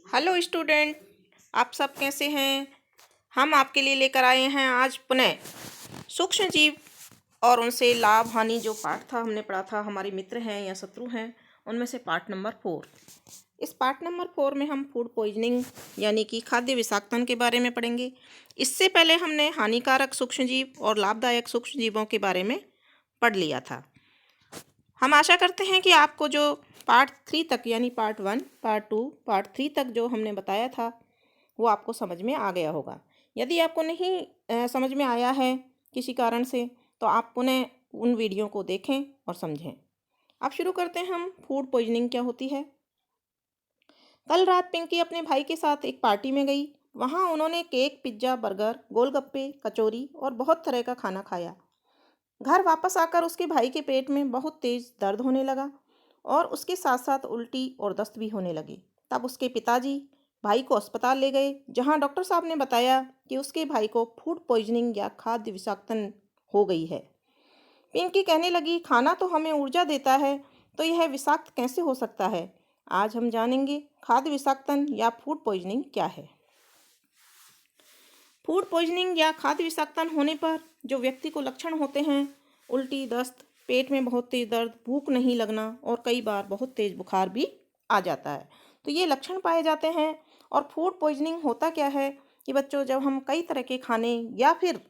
Hello student, आप सब कैसे हैं। हम आपके लिए लेकर आए हैं आज पुनः सूक्ष्म जीव और उनसे लाभ हानि जो पाठ था हमने पढ़ा था। हमारे मित्र हैं या शत्रु हैं, उनमें से पार्ट नंबर 4। इस पार्ट नंबर 4 में हम फूड पॉइजनिंग यानी कि खाद्य विषाक्तन के बारे में पढ़ेंगे। इससे पहले हमने हानिकारक सूक्ष्म जीव और लाभदायक सूक्ष्म जीवों के बारे में पढ़ लिया था। हम आशा करते हैं कि आपको जो पार्ट 3 तक यानी पार्ट 1, पार्ट 2, पार्ट 3 तक जो हमने बताया था वो आपको समझ में आ गया होगा। यदि आपको नहीं समझ में आया है किसी कारण से, तो आप पुनः उन वीडियो को देखें और समझें। अब शुरू करते हैं हम। फूड पॉइजनिंग क्या होती है। कल रात पिंकी अपने भाई के साथ एक पार्टी में गई। वहाँ उन्होंने केक, पिज्ज़ा, बर्गर, गोलगप्पे, कचौरी और बहुत तरह का खाना खाया। घर वापस आकर उसके भाई के पेट में बहुत तेज दर्द होने लगा और उसके साथ साथ उल्टी और दस्त भी होने लगी। तब उसके पिताजी भाई को अस्पताल ले गए, जहां डॉक्टर साहब ने बताया कि उसके भाई को फूड पॉइजनिंग या खाद्य विषाक्तन हो गई है। पिंकी कहने लगी, खाना तो हमें ऊर्जा देता है, तो यह विषाक्त कैसे हो सकता है। आज हम जानेंगे खाद्य विषाक्तन या फूड पॉइजनिंग क्या है। फूड पॉइजनिंग या खाद्य विषाक्तन होने पर जो व्यक्ति को लक्षण होते हैं, उल्टी, दस्त, पेट में बहुत तेज दर्द, भूख नहीं लगना और कई बार बहुत तेज बुखार भी आ जाता है, तो ये लक्षण पाए जाते हैं। और फूड पॉइजनिंग होता क्या है कि बच्चों, जब हम कई तरह के खाने या फिर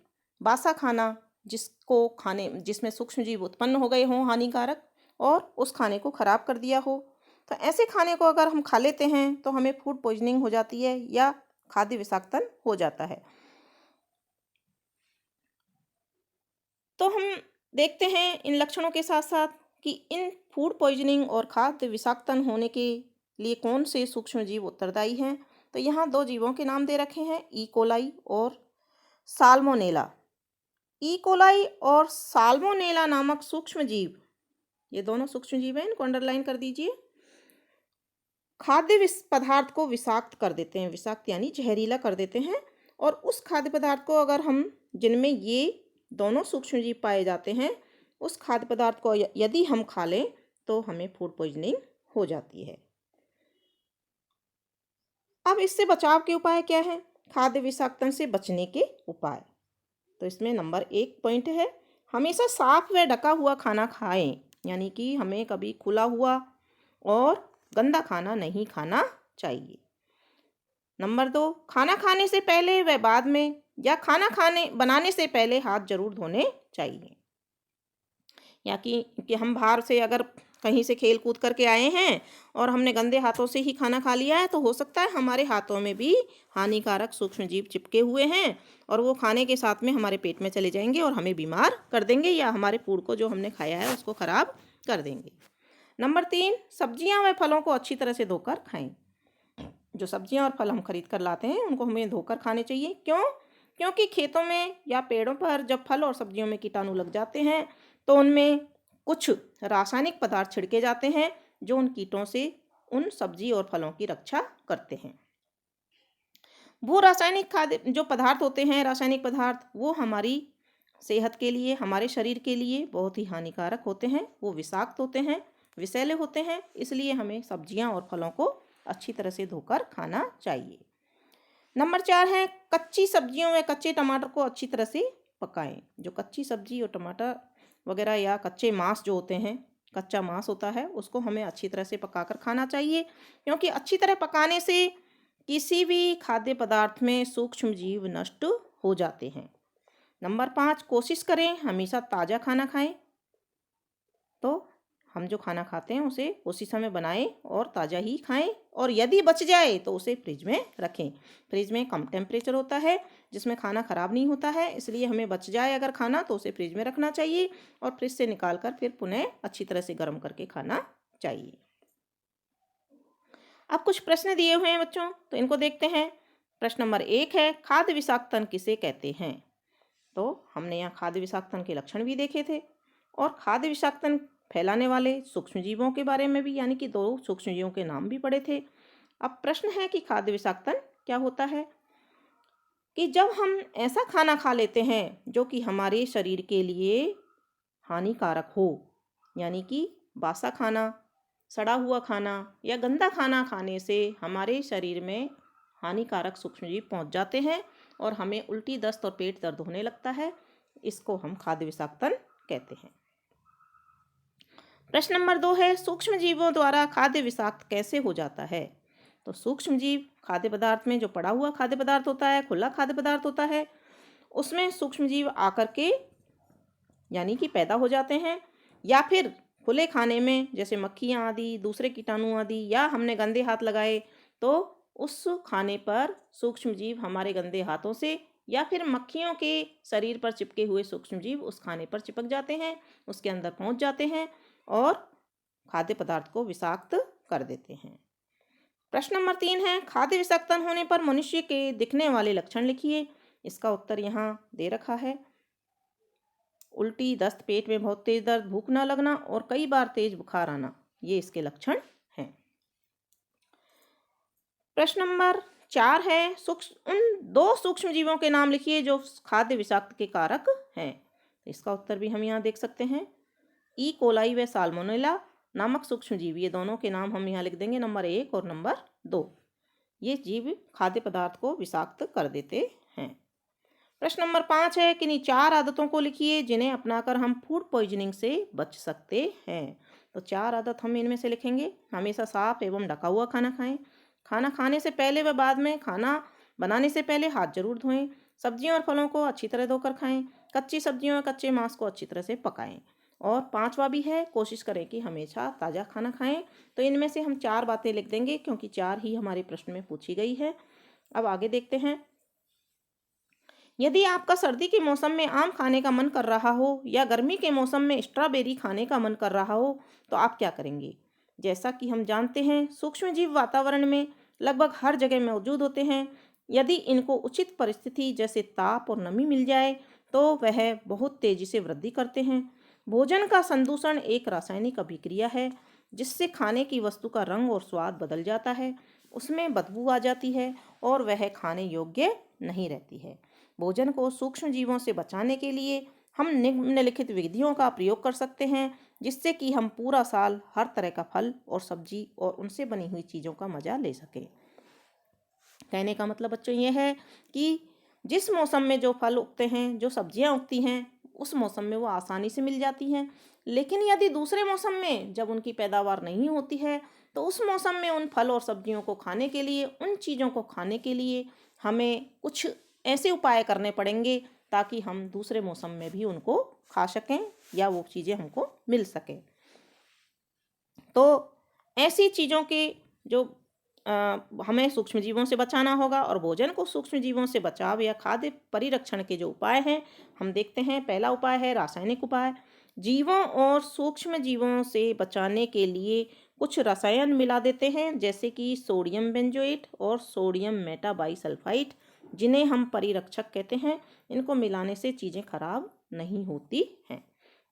बासा खाना जिसमें सूक्ष्म जीव उत्पन्न हो गए हों हानिकारक, और उस खाने को खराब कर दिया हो, तो ऐसे खाने को अगर हम खा लेते हैं तो हमें फूड पॉइजनिंग हो जाती है या खाद्य विषाक्तन हो जाता है। तो हम देखते हैं इन लक्षणों के साथ साथ कि इन फूड पॉइजनिंग और खाद्य विषाक्तन होने के लिए कौन से सूक्ष्म जीव उत्तरदायी हैं। तो यहाँ दो जीवों के नाम दे रखे हैं, ई कोलाई और साल्मोनेला। ई कोलाई और साल्मोनेला नामक सूक्ष्म जीव, ये दोनों सूक्ष्म जीव हैं, इनको अंडरलाइन कर दीजिए। खाद्य पदार्थ को विषाक्त कर देते हैं, विषाक्त यानी जहरीला कर देते हैं। और उस खाद्य पदार्थ को अगर हम, जिनमें ये दोनों सूक्ष्म जीव पाए जाते हैं, उस खाद्य पदार्थ को यदि हम खा लें तो हमें फूड पॉइजनिंग हो जाती है। अब इससे बचाव के उपाय क्या है, खाद्य विषाक्तन से बचने के उपाय। तो इसमें नंबर 1 पॉइंट है, हमेशा साफ व ढका हुआ खाना खाएं, यानी कि हमें कभी खुला हुआ और गंदा खाना नहीं खाना चाहिए। नंबर 2, खाना खाने से पहले व बाद में या खाना बनाने से पहले हाथ जरूर धोने चाहिए। या कि हम बाहर से अगर कहीं से खेल कूद करके आए हैं और हमने गंदे हाथों से ही खाना खा लिया है, तो हो सकता है हमारे हाथों में भी हानिकारक सूक्ष्म जीव चिपके हुए हैं और वो खाने के साथ में हमारे पेट में चले जाएंगे और हमें बीमार कर देंगे या हमारे फूड को जो हमने खाया है उसको खराब कर देंगे। नंबर 3, सब्जियां व फलों को अच्छी तरह से धोकर खाएं। जो सब्जियां और फल हम खरीद कर लाते हैं उनको हमें धोकर खाने चाहिए। क्योंकि खेतों में या पेड़ों पर जब फल और सब्जियों में कीटाणु लग जाते हैं तो उनमें कुछ रासायनिक पदार्थ छिड़के जाते हैं जो उन कीटों से उन सब्जी और फलों की रक्षा करते हैं। भू रासायनिक खाद्य जो पदार्थ होते हैं, रासायनिक पदार्थ, वो हमारी सेहत के लिए, हमारे शरीर के लिए बहुत ही हानिकारक होते हैं। वो विषाक्त होते हैं, विषैले होते हैं, इसलिए हमें सब्जियां और फलों को अच्छी तरह से धोकर खाना चाहिए। नंबर 4 है, कच्ची सब्जियों व कच्चे टमाटर को अच्छी तरह से पकाएं। जो कच्ची सब्जी और टमाटर वगैरह या कच्चे मांस जो होते हैं, कच्चा मांस होता है, उसको हमें अच्छी तरह से पकाकर खाना चाहिए, क्योंकि अच्छी तरह पकाने से किसी भी खाद्य पदार्थ में सूक्ष्म जीव नष्ट हो जाते हैं। नंबर 5, कोशिश करें हमेशा ताज़ा खाना खाएं। तो हम जो खाना खाते हैं उसे उसी समय बनाएं और ताज़ा ही खाएं, और यदि बच जाए तो उसे फ्रिज में रखें। फ्रिज में कम टेम्परेचर होता है जिसमें खाना ख़राब नहीं होता है, इसलिए हमें बच जाए अगर खाना तो उसे फ्रिज में रखना चाहिए और फ्रिज से निकाल कर फिर पुनः अच्छी तरह से गर्म करके खाना चाहिए। अब कुछ प्रश्न दिए हुए हैं बच्चों, तो इनको देखते हैं। प्रश्न नंबर 1 है, खाद्य विषाक्तन किसे कहते हैं। तो हमने यहाँ खाद्य विषाक्तन के लक्षण भी देखे थे और खाद्य विषाक्तन फैलाने वाले सूक्ष्म जीवों के बारे में भी, यानी कि 2 सूक्ष्म जीवों के नाम भी पढ़े थे। अब प्रश्न है कि खाद्य विषाक्तन क्या होता है। कि जब हम ऐसा खाना खा लेते हैं जो कि हमारे शरीर के लिए हानिकारक हो, यानी कि बासा खाना सड़ा हुआ खाना या गंदा खाना खाने से हमारे शरीर में हानिकारक सूक्ष्मजीव पहुंच जाते हैं और हमें उल्टी, दस्त और पेट दर्द होने लगता है। इसको हम खाद्य विषाक्तन कहते हैं। प्रश्न नंबर 2 है, सूक्ष्मजीवों द्वारा खाद्य विषाक्त कैसे हो जाता है? तो सूक्ष्मजीव खाद्य पदार्थ में, जो पड़ा हुआ खाद्य पदार्थ होता है, खुला खाद्य पदार्थ होता है, उसमें सूक्ष्मजीव आकर के यानी कि पैदा हो जाते हैं, या फिर खुले खाने में जैसे मक्खियाँ आदि, दूसरे कीटाणु आदि, या हमने गंदे हाथ लगाए तो उस खाने पर सूक्ष्मजीव हमारे गंदे हाथों से या फिर मक्खियों के शरीर पर चिपके हुए सूक्ष्मजीव उस खाने पर चिपक जाते हैं, उसके अंदर पहुंच जाते हैं और खाद्य पदार्थ को विषाक्त कर देते हैं। प्रश्न नंबर 3 है, खाद्य विषाक्तन होने पर मनुष्य के दिखने वाले लक्षण लिखिए। इसका उत्तर यहाँ दे रखा है। उल्टी, दस्त, पेट में बहुत तेज दर्द, भूख न लगना और कई बार तेज बुखार आना, ये इसके लक्षण हैं। प्रश्न नंबर 4 है, उन 2 सूक्ष्म जीवों के नाम लिखिए जो खाद्य विषाक्त के कारक हैं। इसका उत्तर भी हम यहाँ देख सकते हैं। ई कोलाई व साल्मोनेला नामक सूक्ष्म जीव, ये दोनों के नाम हम यहाँ लिख देंगे, नंबर 1 और नंबर 2। ये जीव खाद्य पदार्थ को विषाक्त कर देते हैं। प्रश्न नंबर 5 है, किन्हीं 4 आदतों को लिखिए जिन्हें अपनाकर हम फूड पॉइजनिंग से बच सकते हैं। तो 4 आदत हम इनमें से लिखेंगे। हमेशा साफ एवं ढका हुआ खाना खाएं। खाना खाने से पहले व बाद में खाना बनाने से पहले हाथ जरूर धोएं। सब्जियों और फलों को अच्छी तरह धोकर खाएं। कच्ची सब्जियों और कच्चे मांस को अच्छी तरह से पकाएं। और 5वां भी है, कोशिश करें कि हमेशा ताज़ा खाना खाएं। तो इनमें से हम 4 बातें लिख देंगे क्योंकि 4 ही हमारे प्रश्न में पूछी गई है। अब आगे देखते हैं। यदि आपका सर्दी के मौसम में आम खाने का मन कर रहा हो या गर्मी के मौसम में स्ट्रॉबेरी खाने का मन कर रहा हो तो आप क्या करेंगे? जैसा कि हम जानते हैं, सूक्ष्मजीव वातावरण में लगभग हर जगह मौजूद होते हैं। यदि इनको उचित परिस्थिति जैसे ताप और नमी मिल जाए तो वह बहुत तेजी से वृद्धि करते हैं। भोजन का संदूषण एक रासायनिक अभिक्रिया है जिससे खाने की वस्तु का रंग और स्वाद बदल जाता है, उसमें बदबू आ जाती है और वह खाने योग्य नहीं रहती है। भोजन को सूक्ष्म जीवों से बचाने के लिए हम निम्नलिखित विधियों का प्रयोग कर सकते हैं जिससे कि हम पूरा साल हर तरह का फल और सब्जी और उनसे बनी हुई चीज़ों का मज़ा ले सकें। कहने का मतलब बच्चों ये है कि जिस मौसम में जो फल उगते हैं, जो सब्जियां उगती हैं, उस मौसम में वो आसानी से मिल जाती हैं। लेकिन यदि दूसरे मौसम में जब उनकी पैदावार नहीं होती है तो उस मौसम में उन फल और सब्जियों को खाने के लिए, उन चीज़ों को खाने के लिए हमें कुछ ऐसे उपाय करने पड़ेंगे ताकि हम दूसरे मौसम में भी उनको खा सकें या वो चीज़ें हमको मिल सकें। तो ऐसी चीज़ों के जो हमें सूक्ष्मजीवों से बचाना होगा और भोजन को सूक्ष्मजीवों से बचाव या खाद्य परिरक्षण के जो उपाय हैं हम देखते हैं। पहला उपाय है रासायनिक उपाय। जीवों और सूक्ष्मजीवों से बचाने के लिए कुछ रसायन मिला देते हैं जैसे कि सोडियम बेंजोएट और सोडियम मेटाबाइसल्फाइड, जिन्हें हम परिरक्षक कहते हैं। इनको मिलाने से चीज़ें खराब नहीं होती हैं।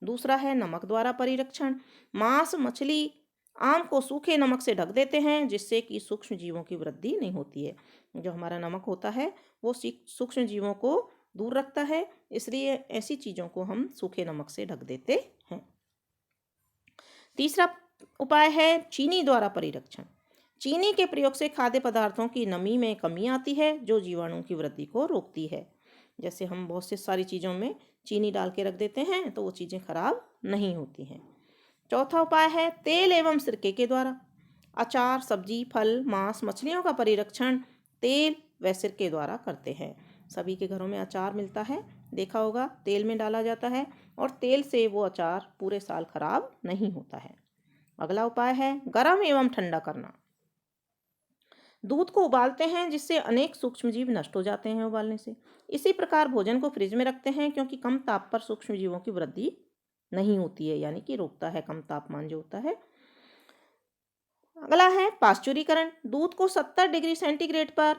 दूसरा है नमक द्वारा परिरक्षण। मांस, मछली, आम को सूखे नमक से ढक देते हैं जिससे कि सूक्ष्म जीवों की वृद्धि नहीं होती है। जो हमारा नमक होता है वो सूक्ष्म जीवों को दूर रखता है, इसलिए ऐसी चीज़ों को हम सूखे नमक से ढक देते हैं। तीसरा उपाय है चीनी द्वारा परिरक्षण। चीनी के प्रयोग से खाद्य पदार्थों की नमी में कमी आती है जो जीवाणुओं की वृद्धि को रोकती है। जैसे हम बहुत सी सारी चीज़ों में चीनी डाल के रख देते हैं तो वो चीज़ें खराब नहीं होती हैं। चौथा उपाय है तेल एवं सिरके के द्वारा। अचार, सब्जी, फल, मांस, मछलियों का परिरक्षण तेल व सिरके द्वारा करते हैं। सभी के घरों में अचार मिलता है, देखा होगा, तेल में डाला जाता है और तेल से वो अचार पूरे साल खराब नहीं होता है। अगला उपाय है गर्म एवं ठंडा करना। दूध को उबालते हैं जिससे अनेक सूक्ष्मजीव नष्ट हो जाते हैं उबालने से। इसी प्रकार भोजन को फ्रिज में रखते हैं क्योंकि कम ताप पर सूक्ष्मजीवों की वृद्धि नहीं होती है, यानी कि रोकता है कम तापमान जो होता है। अगला है पाश्चुरीकरण। दूध को 70 डिग्री सेंटीग्रेड पर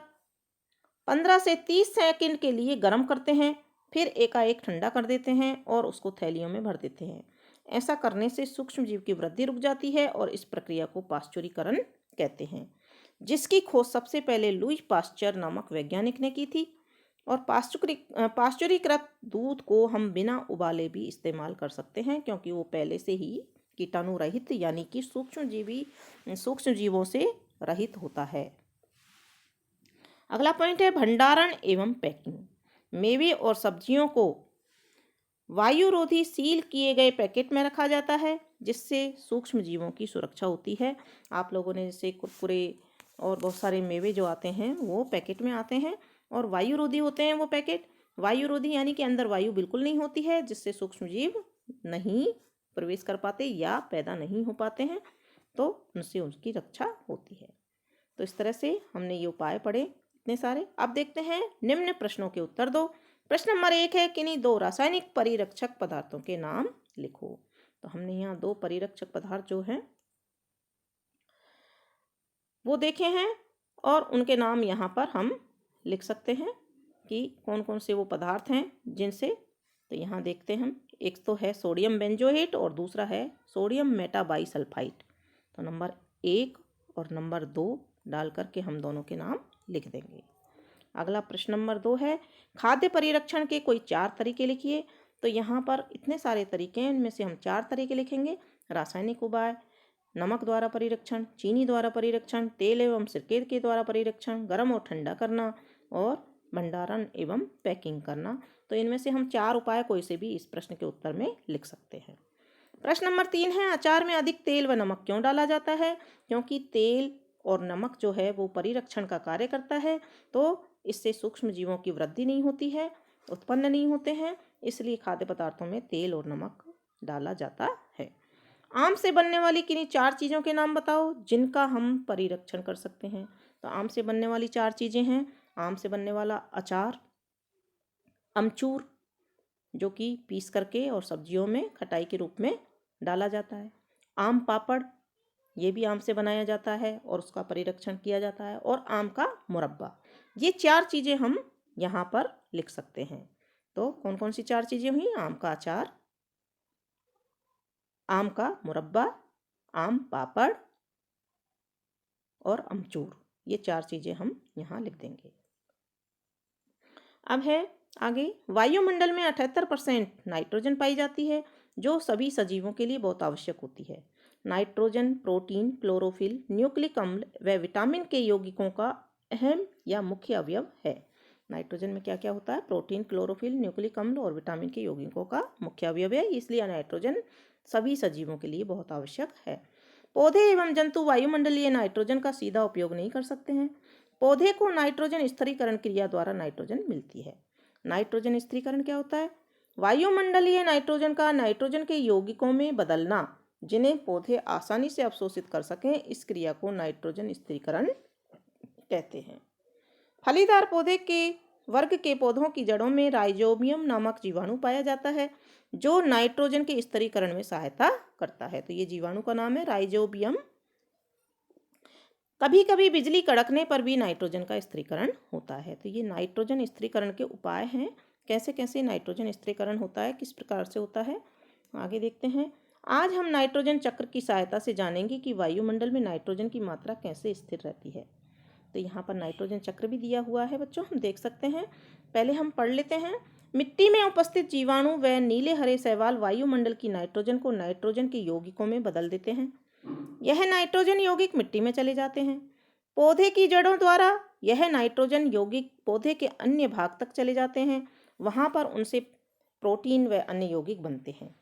15 से 30 सेकंड के लिए गर्म करते हैं, फिर एकाएक ठंडा कर देते हैं और उसको थैलियों में भर देते हैं। ऐसा करने से सूक्ष्मजीव की वृद्धि रुक जाती है और इस प्रक्रिया को पाश्चुरीकरण कहते हैं, जिसकी खोज सबसे पहले लुई पाश्चर नामक वैज्ञानिक ने की थी। और पाश्चुरीकृत दूध को हम बिना उबाले भी इस्तेमाल कर सकते हैं क्योंकि वो पहले से ही कीटाणु रहित यानी कि सूक्ष्म जीवों से रहित होता है। अगला पॉइंट है भंडारण एवं पैकिंग। मेवे और सब्जियों को वायुरोधी सील किए गए पैकेट में रखा जाता है जिससे सूक्ष्म जीवों की सुरक्षा होती है। आप लोगों ने जैसे कुरकुरे और बहुत सारे मेवे जो आते हैं वो पैकेट में आते हैं और वायुरोधी होते हैं वो पैकेट। वायुरोधी यानी कि अंदर वायु बिल्कुल नहीं होती है जिससे सूक्ष्म जीव नहीं प्रवेश कर पाते या पैदा नहीं हो पाते हैं, तो उनसे उनकी रक्षा होती है। तो इस तरह से हमने ये उपाय पढ़े इतने सारे। अब देखते हैं निम्न प्रश्नों के उत्तर दो। प्रश्न नंबर 1 है किन्हीं 2 रासायनिक परिरक्षक पदार्थों के नाम लिखो। तो हमने यहाँ 2 परिरक्षक पदार्थ जो हैं वो देखे हैं और उनके नाम यहाँ पर हम लिख सकते हैं कि कौन कौन से वो पदार्थ हैं जिनसे। तो यहाँ देखते हैं हम, एक तो है सोडियम बेंजोएट और दूसरा है सोडियम मेटाबाइसल्फाइड। तो नंबर 1 और नंबर 2 डाल करके हम दोनों के नाम लिख देंगे। अगला प्रश्न नंबर 2 है खाद्य परिरक्षण के कोई 4 तरीके लिखिए। तो यहाँ पर इतने सारे तरीके हैं, इनमें से हम 4 तरीके लिखेंगे। रासायनिक उपाय, नमक द्वारा परिरक्षण, चीनी द्वारा परिरक्षण, तेल एवं सिरके के द्वारा परिरक्षण, गर्म और ठंडा करना और भंडारण एवं पैकिंग करना। तो इनमें से हम 4 उपाय कोई से भी इस प्रश्न के उत्तर में लिख सकते हैं। प्रश्न नंबर 3 है अचार में अधिक तेल व नमक क्यों डाला जाता है? क्योंकि तेल और नमक जो है वो परिरक्षण का कार्य करता है, तो इससे सूक्ष्म जीवों की वृद्धि नहीं होती है, उत्पन्न नहीं होते हैं, इसलिए खाद्य पदार्थों में तेल और नमक डाला जाता है। आम से बनने वाली किन्हीं 4 चीज़ों के नाम बताओ जिनका हम परिरक्षण कर सकते हैं। तो आम से बनने वाली 4 चीज़ें हैं, आम से बनने वाला अचार, अमचूर जो कि पीस करके और सब्जियों में खटाई के रूप में डाला जाता है, आम पापड़ ये भी आम से बनाया जाता है और उसका परिरक्षण किया जाता है, और आम का मुरब्बा। ये 4 चीज़ें हम यहाँ पर लिख सकते हैं। तो कौन कौन सी 4 चीज़ें हुई? आम का अचार, आम का मुरब्बा, आम पापड़ और अमचूर। ये 4 चीज़ें हम यहाँ लिख देंगे। अब है आगे, वायुमंडल में 78% नाइट्रोजन पाई जाती है जो सभी सजीवों के लिए बहुत आवश्यक होती है। नाइट्रोजन प्रोटीन, क्लोरोफिल, न्यूक्लिक अम्ल व विटामिन के यौगिकों का अहम या मुख्य अवयव है। नाइट्रोजन में क्या क्या होता है? प्रोटीन, क्लोरोफिल, न्यूक्लिक अम्ल और विटामिन के यौगिकों का मुख्य अवयव है, इसलिए नाइट्रोजन सभी सजीवों के लिए बहुत आवश्यक है। पौधे एवं जंतु वायुमंडलीय नाइट्रोजन का सीधा उपयोग नहीं कर सकते हैं। पौधे को नाइट्रोजन स्थिरीकरण क्रिया द्वारा नाइट्रोजन मिलती है। नाइट्रोजन स्थिरीकरण क्या होता है? वायुमंडलीय नाइट्रोजन का नाइट्रोजन के यौगिकों में बदलना जिन्हें पौधे आसानी से अवशोषित कर सकें, इस क्रिया को नाइट्रोजन स्थिरीकरण कहते हैं। फलीदार पौधे के वर्ग के पौधों की जड़ों में राइजोबियम नामक जीवाणु पाया जाता है जो नाइट्रोजन के स्थिरीकरण में सहायता करता है। तो ये जीवाणु का नाम है राइजोबियम। कभी कभी बिजली कड़कने पर भी नाइट्रोजन का स्थिरीकरण होता है। तो ये नाइट्रोजन स्थिरीकरण के उपाय हैं, कैसे कैसे नाइट्रोजन स्थिरीकरण होता है, किस प्रकार से होता है, आगे देखते हैं। आज हम नाइट्रोजन चक्र की सहायता से जानेंगे कि वायुमंडल में नाइट्रोजन की मात्रा कैसे स्थिर रहती है। तो यहाँ पर नाइट्रोजन चक्र भी दिया हुआ है बच्चों, हम देख सकते हैं। पहले हम पढ़ लेते हैं। मिट्टी में उपस्थित जीवाणु व नीले हरे शैवाल वायुमंडल की नाइट्रोजन को नाइट्रोजन के यौगिकों में बदल देते हैं। यह नाइट्रोजन यौगिक मिट्टी में चले जाते हैं। पौधे की जड़ों द्वारा यह नाइट्रोजन यौगिक पौधे के अन्य भाग तक चले जाते हैं, वहाँ पर उनसे प्रोटीन व अन्य यौगिक बनते हैं।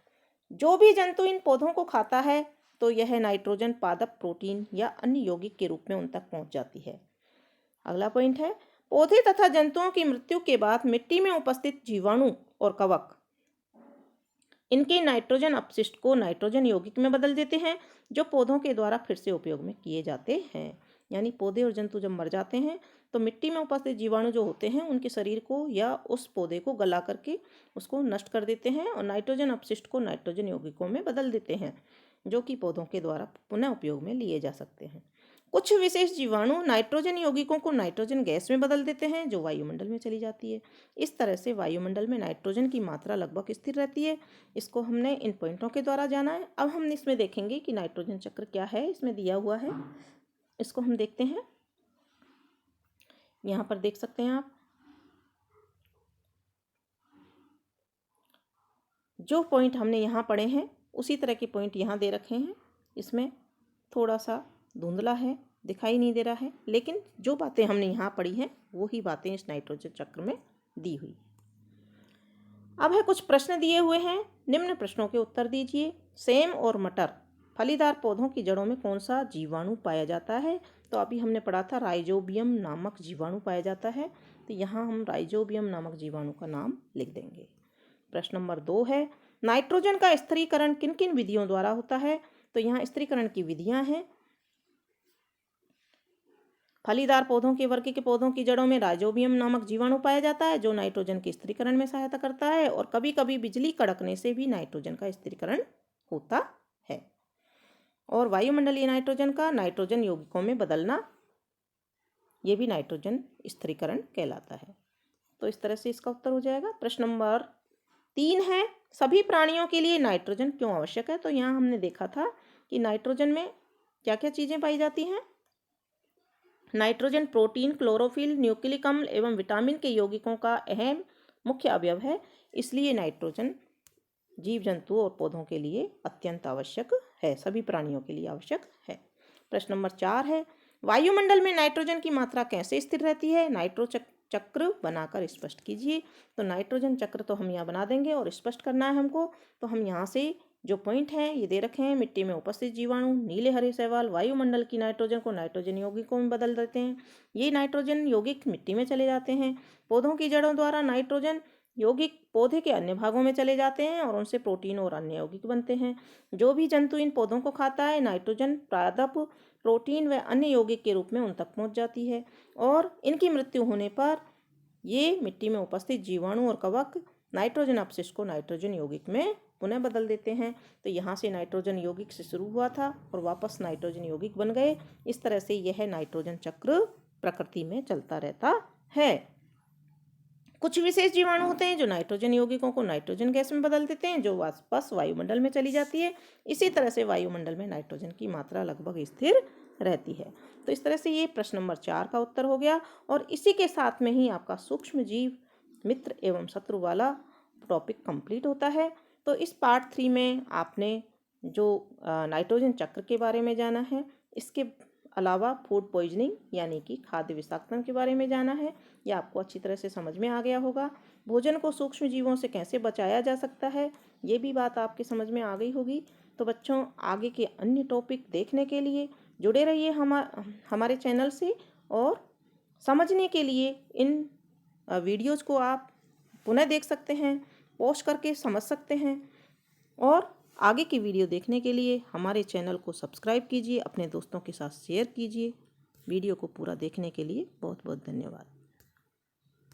जो भी जंतु इन पौधों को खाता है तो यह नाइट्रोजन पादप प्रोटीन या अन्य यौगिक के रूप में उन तक पहुँच जाती है। अगला पॉइंट है, पौधे तथा जंतुओं की मृत्यु के बाद मिट्टी में उपस्थित जीवाणु और कवक इनके नाइट्रोजन अपशिष्ट को नाइट्रोजन यौगिक में बदल देते हैं जो पौधों के द्वारा फिर से उपयोग में किए जाते हैं। यानी पौधे और जंतु जब मर जाते हैं तो मिट्टी में उपस्थित जीवाणु जो होते हैं उनके शरीर को या उस पौधे को गला करके उसको नष्ट कर देते हैं और नाइट्रोजन अपशिष्ट को नाइट्रोजन यौगिकों में बदल देते हैं जो कि पौधों के द्वारा पुनः उपयोग में लिए जा सकते हैं। कुछ विशेष जीवाणु नाइट्रोजन यौगिकों को नाइट्रोजन गैस में बदल देते हैं जो वायुमंडल में चली जाती है। इस तरह से वायुमंडल में नाइट्रोजन की मात्रा लगभग स्थिर रहती है। इसको हमने इन पॉइंटों के द्वारा जाना है। अब हम इसमें देखेंगे कि नाइट्रोजन चक्र क्या है, इसमें दिया हुआ है, इसको हम देखते हैं। यहाँ पर देख सकते हैं आप, जो पॉइंट हमने यहाँ पढ़े हैं उसी तरह के पॉइंट यहाँ दे रखे हैं। इसमें थोड़ा सा धुंधला है, दिखाई नहीं दे रहा है, लेकिन जो बातें हमने यहाँ पढ़ी हैं वो ही बातें इस नाइट्रोजन चक्र में दी हुई। अब है कुछ प्रश्न दिए हुए हैं, निम्न प्रश्नों के उत्तर दीजिए। सेम और मटर फलीदार पौधों की जड़ों में कौन सा जीवाणु पाया जाता है? तो अभी हमने पढ़ा था राइजोबियम नामक जीवाणु पाया जाता है, तो यहाँ हम राइजोबियम नामक जीवाणु का नाम लिख देंगे। प्रश्न नंबर 2 है, नाइट्रोजन का स्थिरीकरण किन किन विधियों द्वारा होता है? तो यहाँ स्थिरीकरण की विधियां हैं। फलीदार पौधों के वर्ग के पौधों की जड़ों में राइजोबियम नामक जीवाणु पाया जाता है जो नाइट्रोजन के स्थिरीकरण में सहायता करता है, और कभी कभी बिजली कड़कने से भी नाइट्रोजन का स्थिरीकरण होता है। और वायुमंडलीय नाइट्रोजन का नाइट्रोजन यौगिकों में बदलना, ये भी नाइट्रोजन स्थिरीकरण कहलाता है। तो इस तरह से इसका उत्तर हो जाएगा। प्रश्न नंबर 3 है, सभी प्राणियों के लिए नाइट्रोजन क्यों आवश्यक है? तो यहाँ हमने देखा था कि नाइट्रोजन में क्या क्या चीज़ें पाई जाती हैं। नाइट्रोजन प्रोटीन, क्लोरोफिल, न्यूक्लिक अम्ल एवं विटामिन के यौगिकों का अहम मुख्य अवयव है, इसलिए नाइट्रोजन जीव जंतुओं और पौधों के लिए अत्यंत आवश्यक है, सभी प्राणियों के लिए आवश्यक है। प्रश्न नंबर 4 है, वायुमंडल में नाइट्रोजन की मात्रा कैसे स्थिर रहती है? चक्र बनाकर स्पष्ट कीजिए। तो नाइट्रोजन चक्र तो हम यहाँ बना देंगे और स्पष्ट करना है हमको। तो हम यहाँ से जो पॉइंट हैं ये दे रखे हैं, मिट्टी में उपस्थित जीवाणु, नीले हरे शैवाल वायुमंडल की नाइट्रोजन को नाइट्रोजन यौगिकों में बदल देते हैं, ये नाइट्रोजन यौगिक मिट्टी में चले जाते हैं। पौधों की जड़ों द्वारा नाइट्रोजन यौगिक पौधे के अन्य भागों में चले जाते हैं और उनसे प्रोटीन और अन्य यौगिक बनते हैं। जो भी जंतु इन पौधों को खाता है, नाइट्रोजन प्रायः प्रोटीन व अन्य यौगिक के रूप में उन तक पहुँच जाती है, और इनकी मृत्यु होने पर ये मिट्टी में उपस्थित जीवाणु और कवक नाइट्रोजन अपशिष्ट को नाइट्रोजन यौगिक में पुनः बदल देते हैं। तो यहाँ से नाइट्रोजन यौगिक से शुरू हुआ था और वापस नाइट्रोजन यौगिक बन गए। इस तरह से यह नाइट्रोजन चक्र प्रकृति में चलता रहता है। कुछ विशेष जीवाणु होते हैं जो नाइट्रोजन यौगिकों को नाइट्रोजन गैस में बदल देते हैं, जो वापस वायुमंडल में चली जाती है। इसी तरह से वायुमंडल में नाइट्रोजन की मात्रा लगभग स्थिर रहती है। तो इस तरह से ये प्रश्न नंबर 4 का उत्तर हो गया, और इसी के साथ में ही आपका सूक्ष्म जीव मित्र एवं शत्रु वाला टॉपिक कंप्लीट होता है। तो इस पार्ट 3 में आपने जो नाइट्रोजन चक्र के बारे में जाना है, इसके अलावा फूड पॉइजनिंग यानी कि खाद्य विषाक्तता के बारे में जाना है। यह आपको अच्छी तरह से समझ में आ गया होगा। भोजन को सूक्ष्म जीवों से कैसे बचाया जा सकता है, ये भी बात आपके समझ में आ गई होगी। तो बच्चों, आगे के अन्य टॉपिक देखने के लिए जुड़े रहिए हमारे चैनल से, और समझने के लिए इन वीडियोज़ को आप पुनः देख सकते हैं, पॉज करके समझ सकते हैं, और आगे की वीडियो देखने के लिए हमारे चैनल को सब्सक्राइब कीजिए, अपने दोस्तों के साथ शेयर कीजिए। वीडियो को पूरा देखने के लिए बहुत बहुत धन्यवाद।